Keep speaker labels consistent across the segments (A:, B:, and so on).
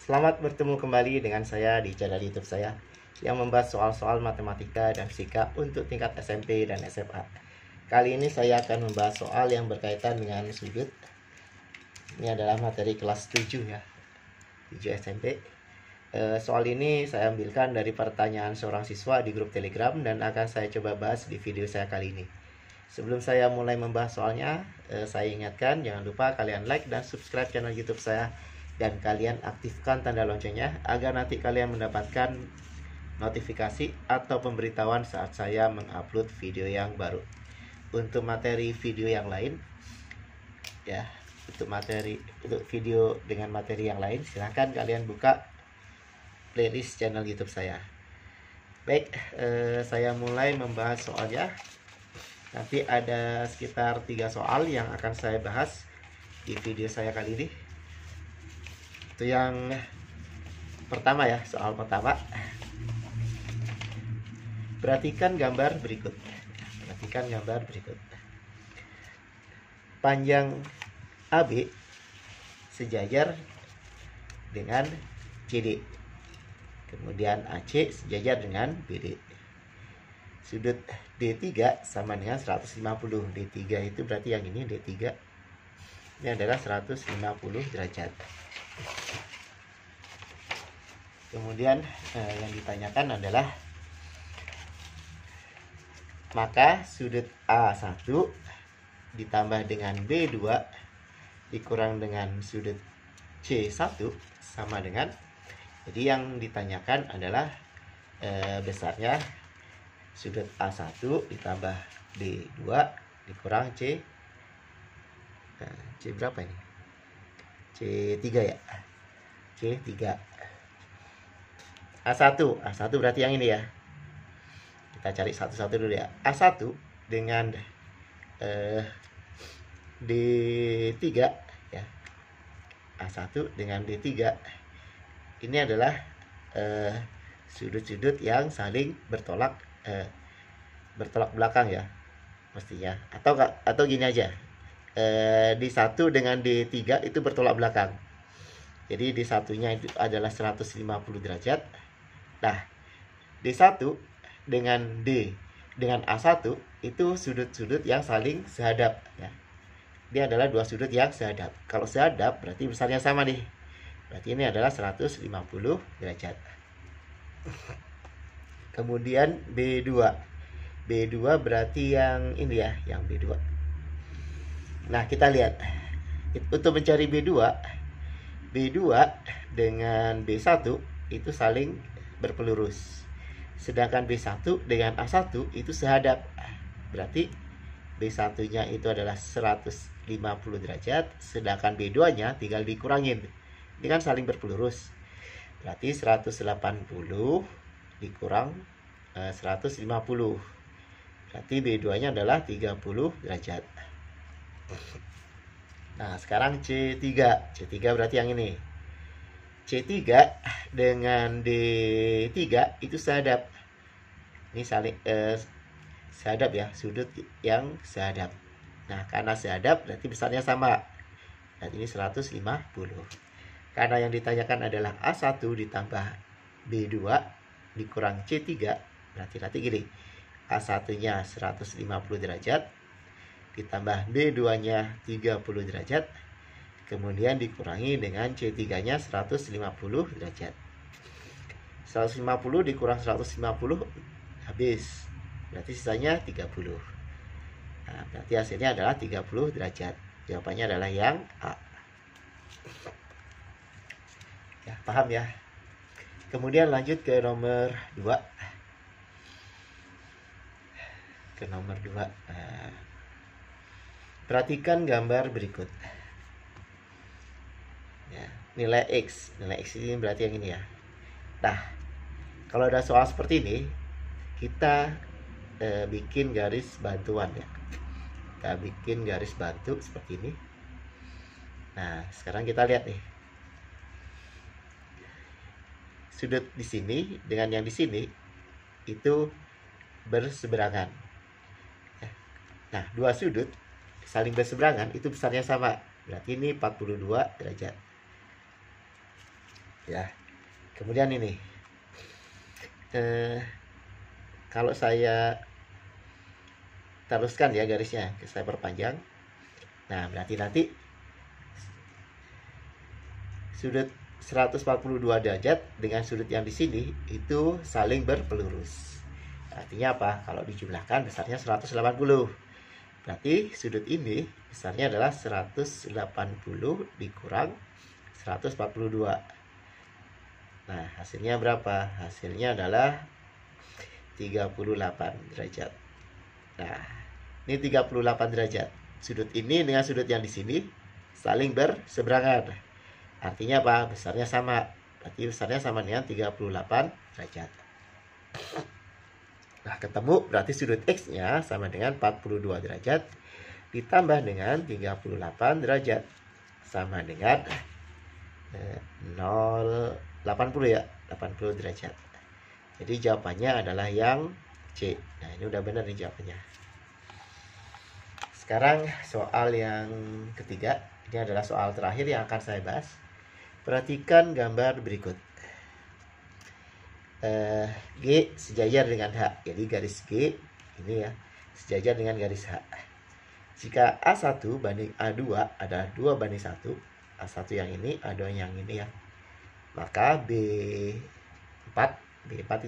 A: Selamat bertemu kembali dengan saya di channel YouTube saya yang membahas soal-soal matematika dan fisika untuk tingkat SMP dan SMA. Kali ini saya akan membahas soal yang berkaitan dengan sudut. Ini adalah materi kelas 7 ya, 7 SMP. Soal ini saya ambilkan dari pertanyaan seorang siswa di grup Telegram dan akan saya coba bahas di video saya kali ini. Sebelum saya mulai membahas soalnya, saya ingatkan jangan lupa kalian like dan subscribe channel YouTube saya dan kalian aktifkan tanda loncengnya agar nanti kalian mendapatkan notifikasi atau pemberitahuan saat saya mengupload video yang baru. Untuk materi video yang lain ya, untuk video dengan materi yang lain silahkan kalian buka playlist channel YouTube saya. Baik, saya mulai membahas soalnya. Nanti ada sekitar 3 soal yang akan saya bahas di video saya kali ini. Itu yang pertama ya, soal pertama. Perhatikan gambar berikut. Panjang AB sejajar dengan CD. Kemudian AC sejajar dengan BD. Sudut D3 sama dengan 150. D3 itu berarti yang ini D3. Ini adalah 150 derajat. Kemudian yang ditanyakan adalah maka sudut A1 ditambah dengan B2 dikurang dengan sudut C1 sama dengan, jadi yang ditanyakan adalah besarnya sudut A1 ditambah B2 dikurang C. C berapa ini? C3 ya. C3. A1 berarti yang ini ya. Kita cari satu-satu dulu ya. A1 dengan D3 ya. A1 dengan D3 ini adalah sudut-sudut yang saling bertolak belakang ya mestinya, atau gini aja, D1 dengan D3 itu bertolak belakang, jadi D1 nya itu adalah 150 derajat. Nah, D1 dengan A1 itu sudut-sudut yang saling sehadap ya. Dia adalah dua sudut yang sehadap. Kalau sehadap berarti besarnya sama nih. Berarti ini adalah 150 derajat. Kemudian B2 berarti yang ini ya, yang B2. Nah, kita lihat. Untuk mencari B2 dengan B1 itu saling berpelurus. Sedangkan B1 dengan A1 itu sehadap. Berarti B1-nya itu adalah 150 derajat, sedangkan B2-nya tinggal dikurangin. Ini kan saling berpelurus. Berarti 180 dikurang 150. Berarti B2-nya adalah 30 derajat. Nah, sekarang C3 berarti yang ini. C3 dengan D3 itu sehadap. Ini saling sehadap ya, sudut yang sehadap. Nah, karena sehadap berarti besarnya sama. Dan ini 150. Karena yang ditanyakan adalah A1 ditambah B2 dikurang C3, berarti nanti gini. A1-nya 150 derajat ditambah B2-nya 30 derajat, kemudian dikurangi dengan C3-nya 150 derajat. 150 dikurang 150 habis. Berarti sisanya 30. Nah, berarti hasilnya adalah 30 derajat. Jawabannya adalah yang A. Ya, paham ya? Kemudian lanjut ke nomor 2. Perhatikan gambar berikut. Ya, nilai X ini berarti yang ini ya. Nah, kalau ada soal seperti ini, kita bikin garis bantuan ya. Kita bikin garis bantu seperti ini. Nah, sekarang kita lihat nih. Sudut di sini dengan yang di sini itu berseberangan. Nah, dua sudut saling berseberangan itu besarnya sama. Berarti ini 42 derajat. ya. Kemudian ini kalau saya teruskan ya garisnya, saya perpanjang. Nah, berarti nanti sudut 142 derajat dengan sudut yang di sini itu saling berpelurus. Artinya apa? Kalau dijumlahkan besarnya 180. Berarti sudut ini besarnya adalah 180 dikurang 142. Nah, hasilnya berapa? Hasilnya adalah 38 derajat. Nah, ini 38 derajat. Sudut ini dengan sudut yang di sini saling berseberangan. Artinya apa? Besarnya sama. Berarti besarnya sama dengan 38 derajat. Nah, ketemu berarti sudut X-nya sama dengan 42 derajat ditambah dengan 38 derajat sama dengan 0,80 ya, 80 derajat. Jadi jawabannya adalah yang C. Nah, ini udah benar nih jawabannya. Sekarang soal yang ketiga. Ini adalah soal terakhir yang akan saya bahas. Perhatikan gambar berikut. G sejajar dengan H. Jadi garis G ini ya sejajar dengan garis H. Jika A1 banding A2 adalah 2 banding 1, A1 yang ini, A2 yang ini ya, maka B4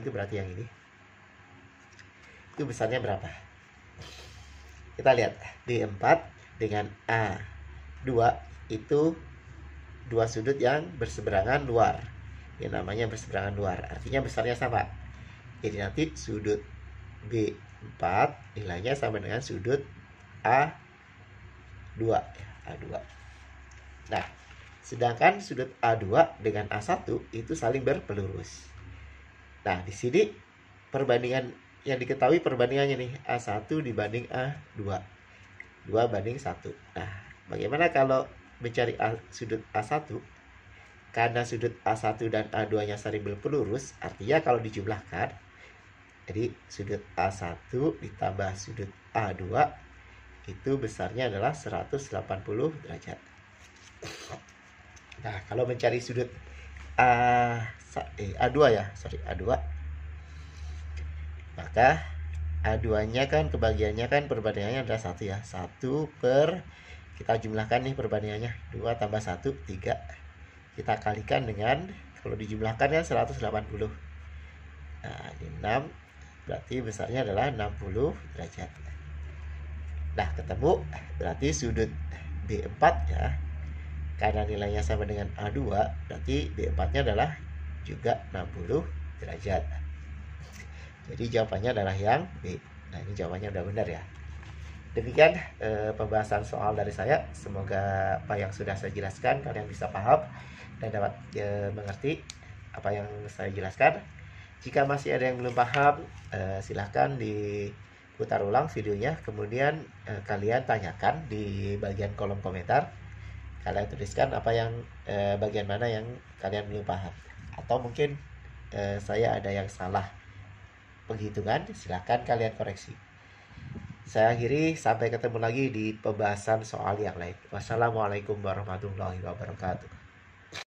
A: itu berarti yang ini, itu besarnya berapa? Kita lihat B4 dengan A2 itu dua sudut yang berseberangan luar. Yang namanya berseberangan luar, artinya besarnya sama. Jadi nanti sudut B4 nilainya sama dengan sudut A2 ya, A2. Nah, sedangkan sudut A2 dengan A1 itu saling berpelurus. Nah, di sini perbandingan yang diketahui perbandingannya nih, A1 dibanding A2. 2 banding 1. Nah, bagaimana kalau mencari sudut A1? Karena sudut A1 dan A2-nya saling berpelurus, artinya kalau dijumlahkan, jadi sudut A1 ditambah sudut A2 itu besarnya adalah 180 derajat. Nah, kalau mencari sudut A2 ya, A2, maka A2-nya kan kebagiannya kan perbandingannya adalah 1 ya. 1 per, kita jumlahkan nih perbandingannya, 2 tambah 1, 3. Kita kalikan dengan, kalau dijumlahkan kan 180. Nah, ini 6, berarti besarnya adalah 60 derajat. Nah, ketemu berarti sudut B4 ya, karena nilainya sama dengan A2, berarti B4-nya adalah juga 60 derajat. Jadi jawabannya adalah yang B. Nah, ini jawabannya udah benar ya. Demikian pembahasan soal dari saya. Semoga apa yang sudah saya jelaskan kalian bisa paham dan dapat mengerti apa yang saya jelaskan. Jika masih ada yang belum paham, silahkan diputar ulang videonya. Kemudian kalian tanyakan di bagian kolom komentar. Kalian tuliskan apa yang bagian mana yang kalian belum paham. Atau mungkin saya ada yang salah penghitungan, silahkan kalian koreksi. Saya akhiri, sampai ketemu lagi di pembahasan soal yang lain. Wassalamualaikum warahmatullahi wabarakatuh.